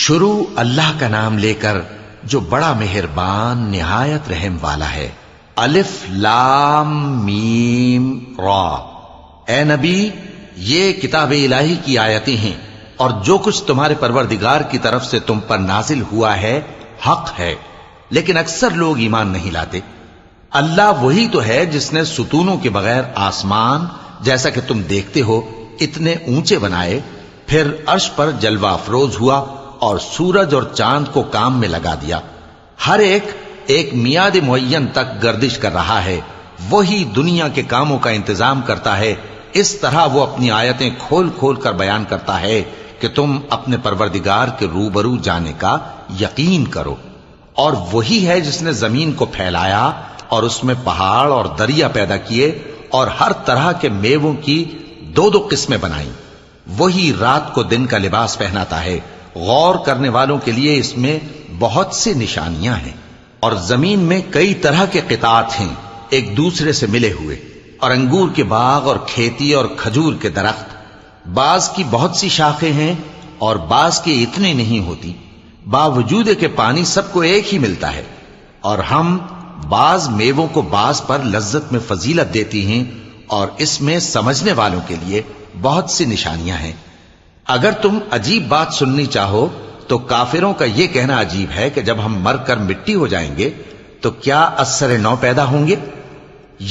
شروع اللہ کا نام لے کر جو بڑا مہربان نہایت رحم والا ہے۔ الف لام میم را۔ اے نبی، یہ کتاب الہی کی آیتیں ہیں اور جو کچھ تمہارے پروردگار کی طرف سے تم پر نازل ہوا ہے حق ہے، لیکن اکثر لوگ ایمان نہیں لاتے۔ اللہ وہی تو ہے جس نے ستونوں کے بغیر آسمان جیسا کہ تم دیکھتے ہو اتنے اونچے بنائے، پھر عرش پر جلوہ افروز ہوا اور سورج اور چاند کو کام میں لگا دیا۔ ہر ایک میعاد معین تک گردش کر رہا ہے۔ وہی دنیا کے کاموں کا انتظام کرتا ہے۔ اس طرح وہ اپنی آیتیں کھول کھول کر بیان کرتا ہے کہ تم اپنے پروردگار کے روبرو جانے کا یقین کرو۔ اور وہی ہے جس نے زمین کو پھیلایا اور اس میں پہاڑ اور دریا پیدا کیے اور ہر طرح کے میووں کی دو دو قسمیں بنائیں۔ وہی رات کو دن کا لباس پہناتا ہے۔ غور کرنے والوں کے لیے اس میں بہت سی نشانیاں ہیں۔ اور زمین میں کئی طرح کے قطعات ہیں ایک دوسرے سے ملے ہوئے، اور انگور کے باغ اور کھیتی اور کھجور کے درخت۔ بعض کی بہت سی شاخیں ہیں اور بعض کی اتنی نہیں ہوتی، باوجود کہ پانی سب کو ایک ہی ملتا ہے۔ اور ہم بعض میووں کو بعض پر لذت میں فضیلت دیتی ہیں، اور اس میں سمجھنے والوں کے لیے بہت سی نشانیاں ہیں۔ اگر تم عجیب بات سننی چاہو تو کافروں کا یہ کہنا عجیب ہے کہ جب ہم مر کر مٹی ہو جائیں گے تو کیا اثر نو پیدا ہوں گے؟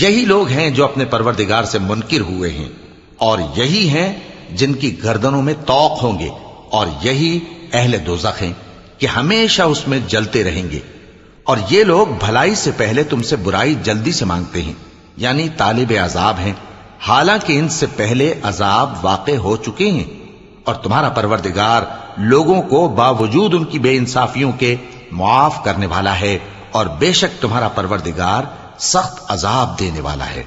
یہی لوگ ہیں جو اپنے پروردگار سے منکر ہوئے ہیں، اور یہی ہیں جن کی گردنوں میں طوق ہوں گے، اور یہی اہل دوزخ ہیں کہ ہمیشہ اس میں جلتے رہیں گے۔ اور یہ لوگ بھلائی سے پہلے تم سے برائی جلدی سے مانگتے ہیں، یعنی طالب عذاب ہیں، حالانکہ ان سے پہلے عذاب واقع ہو چکے ہیں۔ اور تمہارا پروردگار لوگوں کو باوجود ان کی بے انصافیوں کے معاف کرنے والا ہے، اور بے شک تمہارا پروردگار سخت عذاب دینے والا ہے۔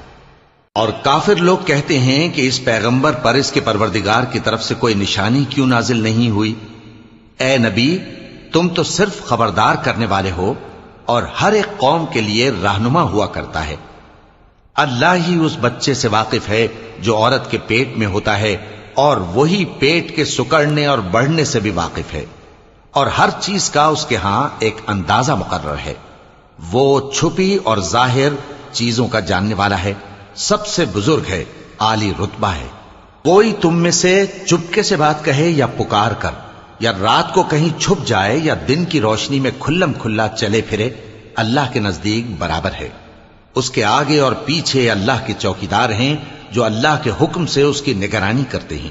اور کافر لوگ کہتے ہیں کہ اس پیغمبر پر اس کے پروردگار کی طرف سے کوئی نشانی کیوں نازل نہیں ہوئی؟ اے نبی، تم تو صرف خبردار کرنے والے ہو، اور ہر ایک قوم کے لیے رہنما ہوا کرتا ہے۔ اللہ ہی اس بچے سے واقف ہے جو عورت کے پیٹ میں ہوتا ہے، اور وہی پیٹ کے سکڑنے اور بڑھنے سے بھی واقف ہے، اور ہر چیز کا اس کے ہاں ایک اندازہ مقرر ہے۔ وہ چھپی اور ظاہر چیزوں کا جاننے والا ہے، سب سے بزرگ ہے، عالی رتبہ ہے۔ کوئی تم میں سے چپکے سے بات کہے یا پکار کر، یا رات کو کہیں چھپ جائے یا دن کی روشنی میں کھلم کھلا چلے پھرے، اللہ کے نزدیک برابر ہے۔ اس کے آگے اور پیچھے اللہ کے چوکیدار ہیں جو اللہ کے حکم سے اس کی نگرانی کرتے ہیں۔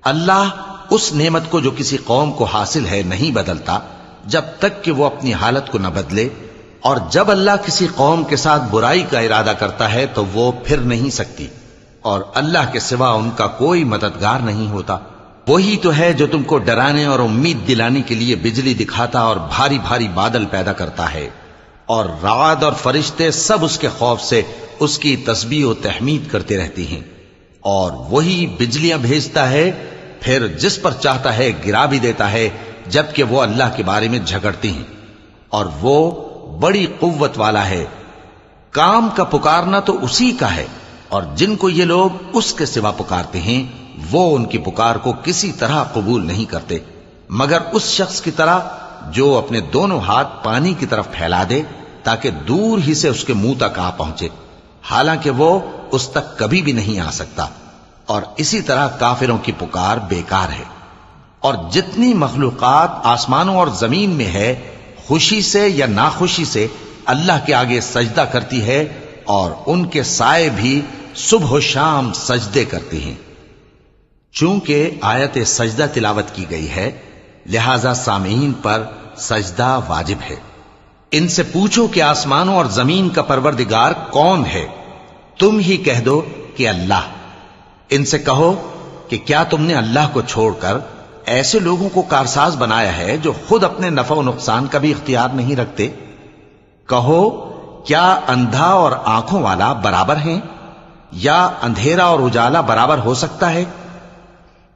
اللہ اس نعمت کو جو کسی قوم کو حاصل ہے نہیں بدلتا جب تک کہ وہ اپنی حالت کو نہ بدلے، اور جب اللہ کسی قوم کے ساتھ برائی کا ارادہ کرتا ہے تو وہ پھر نہیں سکتی، اور اللہ کے سوا ان کا کوئی مددگار نہیں ہوتا۔ وہی تو ہے جو تم کو ڈرانے اور امید دلانے کے لیے بجلی دکھاتا اور بھاری بھاری بادل پیدا کرتا ہے، اور رعد اور فرشتے سب اس کے خوف سے اس کی تسبیح و تحمید کرتے رہتی ہیں۔ اور وہی بجلیاں بھیجتا ہے، پھر جس پر چاہتا ہے گرا بھی دیتا ہے، جبکہ وہ اللہ کے بارے میں جھگڑتے ہیں، اور وہ بڑی قوت والا ہے۔ کام کا پکارنا تو اسی کا ہے، اور جن کو یہ لوگ اس کے سوا پکارتے ہیں وہ ان کی پکار کو کسی طرح قبول نہیں کرتے، مگر اس شخص کی طرح جو اپنے دونوں ہاتھ پانی کی طرف پھیلا دے تاکہ دور ہی سے اس کے منہ تک آ پہنچے، حالانکہ وہ اس تک کبھی بھی نہیں آ سکتا۔ اور اسی طرح کافروں کی پکار بیکار ہے۔ اور جتنی مخلوقات آسمانوں اور زمین میں ہے، خوشی سے یا ناخوشی سے اللہ کے آگے سجدہ کرتی ہے، اور ان کے سائے بھی صبح و شام سجدے کرتے ہیں۔ چونکہ آیت سجدہ تلاوت کی گئی ہے، لہذا سامعین پر سجدہ واجب ہے۔ ان سے پوچھو کہ آسمانوں اور زمین کا پروردگار کون ہے؟ تم ہی کہہ دو کہ اللہ۔ ان سے کہو کہ کیا تم نے اللہ کو چھوڑ کر ایسے لوگوں کو کارساز بنایا ہے جو خود اپنے نفع و نقصان کا بھی اختیار نہیں رکھتے؟ کہو کیا اندھا اور آنکھوں والا برابر ہیں، یا اندھیرا اور اجالا برابر ہو سکتا ہے؟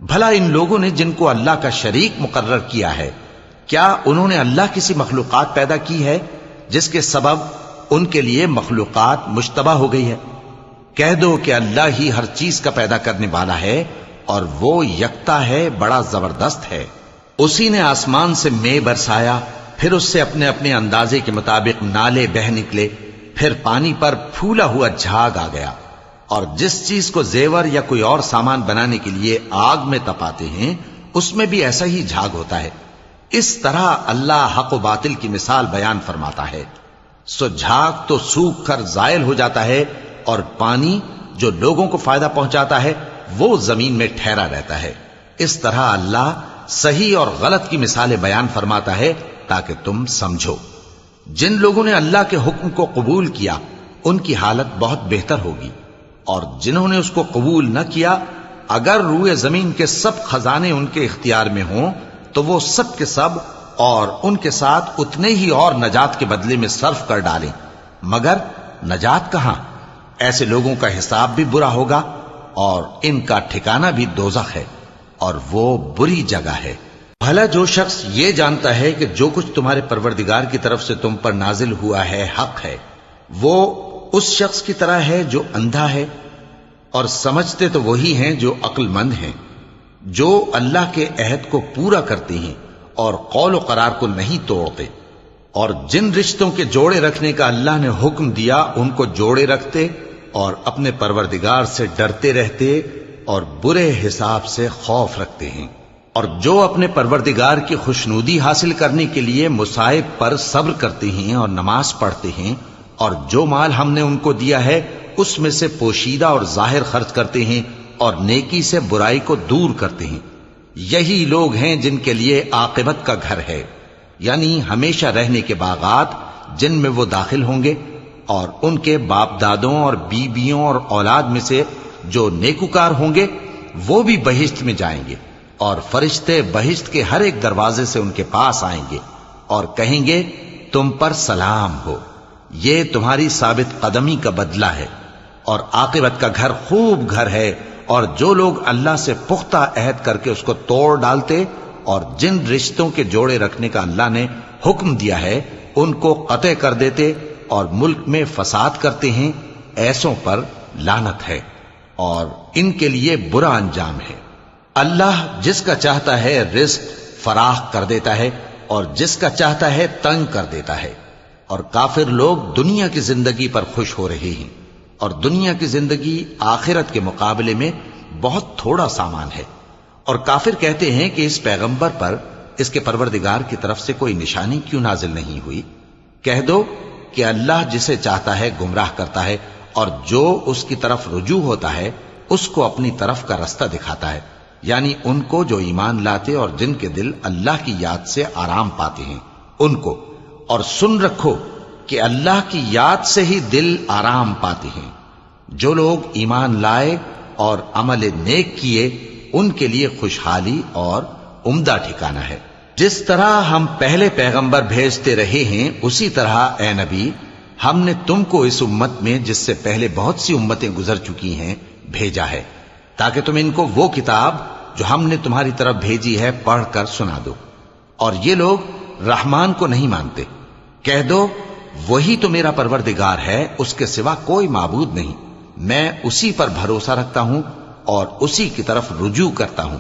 بھلا ان لوگوں نے جن کو اللہ کا شریک مقرر کیا ہے، کیا انہوں نے اللہ کسی مخلوقات پیدا کی ہے جس کے سبب ان کے لیے مخلوقات مشتبہ ہو گئی ہے؟ کہہ دو کہ اللہ ہی ہر چیز کا پیدا کرنے والا ہے، اور وہ یکتا ہے، بڑا زبردست ہے۔ اسی نے آسمان سے مے برسایا، پھر اس سے اپنے اپنے اندازے کے مطابق نالے بہہ نکلے، پھر پانی پر پھولا ہوا جھاگ آ گیا۔ اور جس چیز کو زیور یا کوئی اور سامان بنانے کے لیے آگ میں تپاتے ہیں اس میں بھی ایسا ہی جھاگ ہوتا ہے۔ اس طرح اللہ حق و باطل کی مثال بیان فرماتا ہے۔ سو جھاگ تو سوکھ کر زائل ہو جاتا ہے، اور پانی جو لوگوں کو فائدہ پہنچاتا ہے وہ زمین میں ٹھہرا رہتا ہے۔ اس طرح اللہ صحیح اور غلط کی مثالیں بیان فرماتا ہے تاکہ تم سمجھو۔ جن لوگوں نے اللہ کے حکم کو قبول کیا ان کی حالت بہت بہتر ہوگی، اور جنہوں نے اس کو قبول نہ کیا، اگر روئے زمین کے سب خزانے ان کے اختیار میں ہوں تو وہ سب کے سب اور ان کے ساتھ اتنے ہی اور نجات کے بدلے میں صرف کر ڈالیں، مگر نجات کہاں؟ ایسے لوگوں کا حساب بھی برا ہوگا اور ان کا ٹھکانہ بھی دوزخ ہے، اور وہ بری جگہ ہے۔ بھلا جو شخص یہ جانتا ہے کہ جو کچھ تمہارے پروردگار کی طرف سے تم پر نازل ہوا ہے حق ہے، وہ اس شخص کی طرح ہے جو اندھا ہے؟ اور سمجھتے تو وہی ہیں جو عقل مند ہیں، جو اللہ کے عہد کو پورا کرتے ہیں اور قول و قرار کو نہیں توڑتے، اور جن رشتوں کے جوڑے رکھنے کا اللہ نے حکم دیا ان کو جوڑے رکھتے اور اپنے پروردگار سے ڈرتے رہتے اور برے حساب سے خوف رکھتے ہیں، اور جو اپنے پروردگار کی خوشنودی حاصل کرنے کے لیے مصائب پر صبر کرتے ہیں اور نماز پڑھتے ہیں، اور جو مال ہم نے ان کو دیا ہے اس میں سے پوشیدہ اور ظاہر خرچ کرتے ہیں اور نیکی سے برائی کو دور کرتے ہیں، یہی لوگ ہیں جن کے لیے عاقبت کا گھر ہے، یعنی ہمیشہ رہنے کے باغات جن میں وہ داخل ہوں گے، اور ان کے باپ دادوں اور بیویوں اور اولاد میں سے جو نیکوکار ہوں گے وہ بھی بہشت میں جائیں گے، اور فرشتے بہشت کے ہر ایک دروازے سے ان کے پاس آئیں گے اور کہیں گے تم پر سلام ہو، یہ تمہاری ثابت قدمی کا بدلہ ہے، اور عاقبت کا گھر خوب گھر ہے۔ اور جو لوگ اللہ سے پختہ عہد کر کے اس کو توڑ ڈالتے اور جن رشتوں کے جوڑے رکھنے کا اللہ نے حکم دیا ہے ان کو قطع کر دیتے اور ملک میں فساد کرتے ہیں، ایسوں پر لعنت ہے اور ان کے لیے برا انجام ہے۔ اللہ جس کا چاہتا ہے رزق فراخ کر دیتا ہے اور جس کا چاہتا ہے تنگ کر دیتا ہے، اور کافر لوگ دنیا کی زندگی پر خوش ہو رہے ہیں، اور دنیا کی زندگی آخرت کے مقابلے میں بہت تھوڑا سامان ہے۔ اور کافر کہتے ہیں کہ اس پیغمبر پر اس کے پروردگار کی طرف سے کوئی نشانی کیوں نازل نہیں ہوئی؟ کہہ دو کہ اللہ جسے چاہتا ہے گمراہ کرتا ہے، اور جو اس کی طرف رجوع ہوتا ہے اس کو اپنی طرف کا رستہ دکھاتا ہے، یعنی ان کو جو ایمان لاتے اور جن کے دل اللہ کی یاد سے آرام پاتے ہیں ان کو۔ اور سن رکھو کہ اللہ کی یاد سے ہی دل آرام پاتے ہیں۔ جو لوگ ایمان لائے اور عمل نیک کیے ان کے لیے خوشحالی اور عمدہ ٹھکانہ ہے۔ جس طرح ہم پہلے پیغمبر بھیجتے رہے ہیں اسی طرح اے نبی ہم نے تم کو اس امت میں جس سے پہلے بہت سی امتیں گزر چکی ہیں بھیجا ہے، تاکہ تم ان کو وہ کتاب جو ہم نے تمہاری طرف بھیجی ہے پڑھ کر سنا دو۔ اور یہ لوگ رحمان کو نہیں مانتے۔ کہہ دو وہی تو میرا پروردگار ہے، اس کے سوا کوئی معبود نہیں، میں اسی پر بھروسہ رکھتا ہوں اور اسی کی طرف رجوع کرتا ہوں۔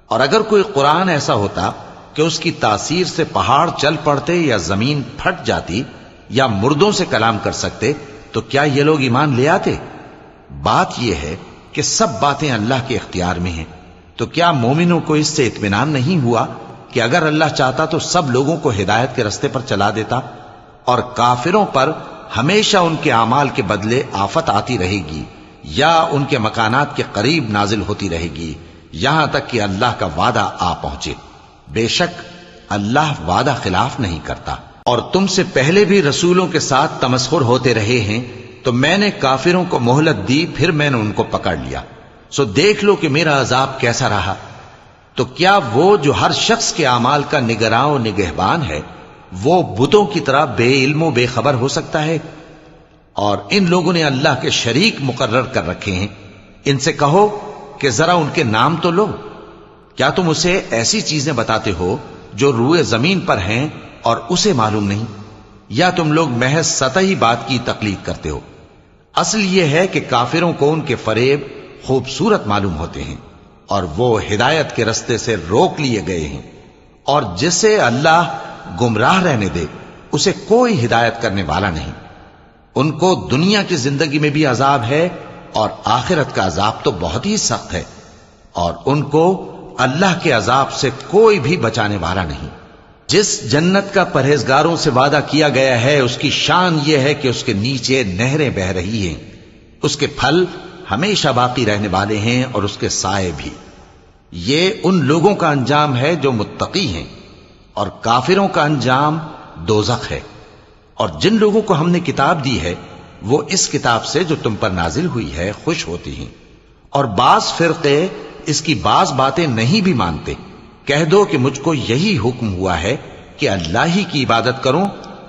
اور اگر کوئی قرآن ایسا ہوتا کہ اس کی تاثیر سے پہاڑ چل پڑتے یا زمین پھٹ جاتی یا مردوں سے کلام کر سکتے تو کیا یہ لوگ ایمان لے آتے؟ بات یہ ہے کہ سب باتیں اللہ کے اختیار میں ہیں، تو کیا مومنوں کو اس سے اطمینان نہیں ہوا کہ اگر اللہ چاہتا تو سب لوگوں کو ہدایت کے رستے پر چلا دیتا؟ اور کافروں پر ہمیشہ ان کے اعمال کے بدلے آفت آتی رہے گی یا ان کے مکانات کے قریب نازل ہوتی رہے گی یہاں تک کہ اللہ کا وعدہ آ پہنچے۔ بے شک اللہ وعدہ خلاف نہیں کرتا۔ اور تم سے پہلے بھی رسولوں کے ساتھ تمسخر ہوتے رہے ہیں، تو میں نے کافروں کو مہلت دی، پھر میں نے ان کو پکڑ لیا، سو دیکھ لو کہ میرا عذاب کیسا رہا۔ تو کیا وہ جو ہر شخص کے اعمال کا نگراں و نگہبان ہے وہ بتوں کی طرح بے علم و بے خبر ہو سکتا ہے؟ اور ان لوگوں نے اللہ کے شریک مقرر کر رکھے ہیں، ان سے کہو کہ ذرا ان کے نام تو لو۔ کیا تم اسے ایسی چیزیں بتاتے ہو جو روئے زمین پر ہیں اور اسے معلوم نہیں، یا تم لوگ محض سطحی بات کی تقلید کرتے ہو؟ اصل یہ ہے کہ کافروں کو ان کے فریب خوبصورت معلوم ہوتے ہیں اور وہ ہدایت کے رستے سے روک لیے گئے ہیں، اور جسے اللہ گمراہ رہنے دے اسے کوئی ہدایت کرنے والا نہیں۔ ان کو دنیا کی زندگی میں بھی عذاب ہے اور آخرت کا عذاب تو بہت ہی سخت ہے، اور ان کو اللہ کے عذاب سے کوئی بھی بچانے والا نہیں۔ جس جنت کا پرہیزگاروں سے وعدہ کیا گیا ہے اس کی شان یہ ہے کہ اس کے نیچے نہریں بہ رہی ہیں، اس کے پھل ہمیشہ باقی رہنے والے ہیں اور اس کے سائے بھی۔ یہ ان لوگوں کا انجام ہے جو متقی ہیں، اور کافروں کا انجام دوزخ ہے۔ اور جن لوگوں کو ہم نے کتاب دی ہے وہ اس کتاب سے جو تم پر نازل ہوئی ہے خوش ہوتی ہیں، اور بعض فرقے اس کی بعض باتیں نہیں بھی مانتے۔ کہہ دو کہ مجھ کو یہی حکم ہوا ہے کہ اللہ ہی کی عبادت کروں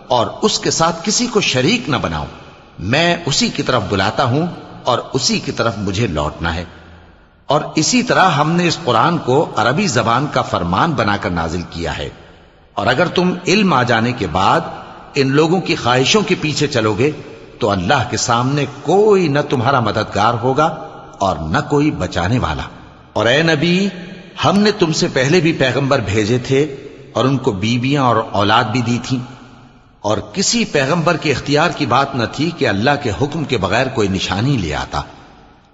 اور اس کے ساتھ کسی کو شریک نہ بناؤں۔ میں اسی کی طرف بلاتا ہوں اور اسی کی طرف مجھے لوٹنا ہے۔ اور اسی طرح ہم نے اس قرآن کو عربی زبان کا فرمان بنا کر نازل کیا ہے، اور اگر تم علم آ جانے کے بعد ان لوگوں کی خواہشوں کے پیچھے چلو گے تو اللہ کے سامنے کوئی نہ تمہارا مددگار ہوگا اور نہ کوئی بچانے والا۔ اور اے نبی، ہم نے تم سے پہلے بھی پیغمبر بھیجے تھے اور ان کو بیویاں اور اولاد بھی دی تھی، اور کسی پیغمبر کے اختیار کی بات نہ تھی کہ اللہ کے حکم کے بغیر کوئی نشانی لے آتا۔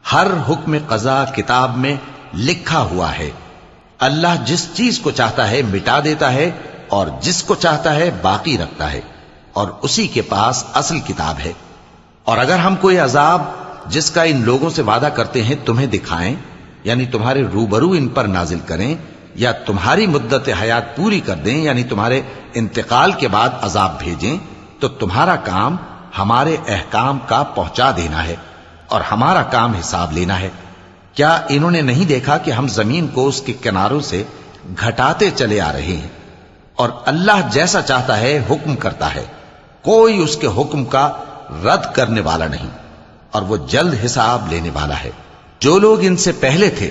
ہر حکم قضا کتاب میں لکھا ہوا ہے۔ اللہ جس چیز کو چاہتا ہے مٹا دیتا ہے اور جس کو چاہتا ہے باقی رکھتا ہے، اور اسی کے پاس اصل کتاب ہے۔ اور اگر ہم کوئی عذاب جس کا ان لوگوں سے وعدہ کرتے ہیں تمہیں دکھائیں، یعنی تمہارے روبرو ان پر نازل کریں، یا تمہاری مدت حیات پوری کر دیں، یعنی تمہارے انتقال کے بعد عذاب بھیجیں، تو تمہارا کام ہمارے احکام کا پہنچا دینا ہے اور ہمارا کام حساب لینا ہے۔ کیا انہوں نے نہیں دیکھا کہ ہم زمین کو اس کے کناروں سے گھٹاتے چلے آ رہے ہیں؟ اور اللہ جیسا چاہتا ہے حکم کرتا ہے، کوئی اس کے حکم کا رد کرنے والا نہیں، اور وہ جلد حساب لینے والا ہے۔ جو لوگ ان سے پہلے تھے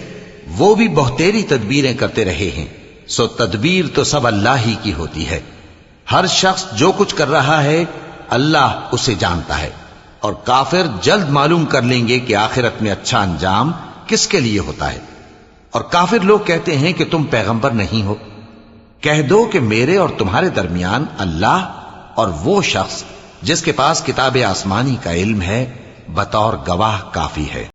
وہ بھی بہتیری تدبیریں کرتے رہے ہیں، سو تدبیر تو سب اللہ ہی کی ہوتی ہے۔ ہر شخص جو کچھ کر رہا ہے اللہ اسے جانتا ہے، اور کافر جلد معلوم کر لیں گے کہ آخرت میں اچھا انجام کس کے لیے ہوتا ہے۔ اور کافر لوگ کہتے ہیں کہ تم پیغمبر نہیں ہو۔ کہہ دو کہ میرے اور تمہارے درمیان اللہ اور وہ شخص جس کے پاس کتاب آسمانی کا علم ہے بطور گواہ کافی ہے۔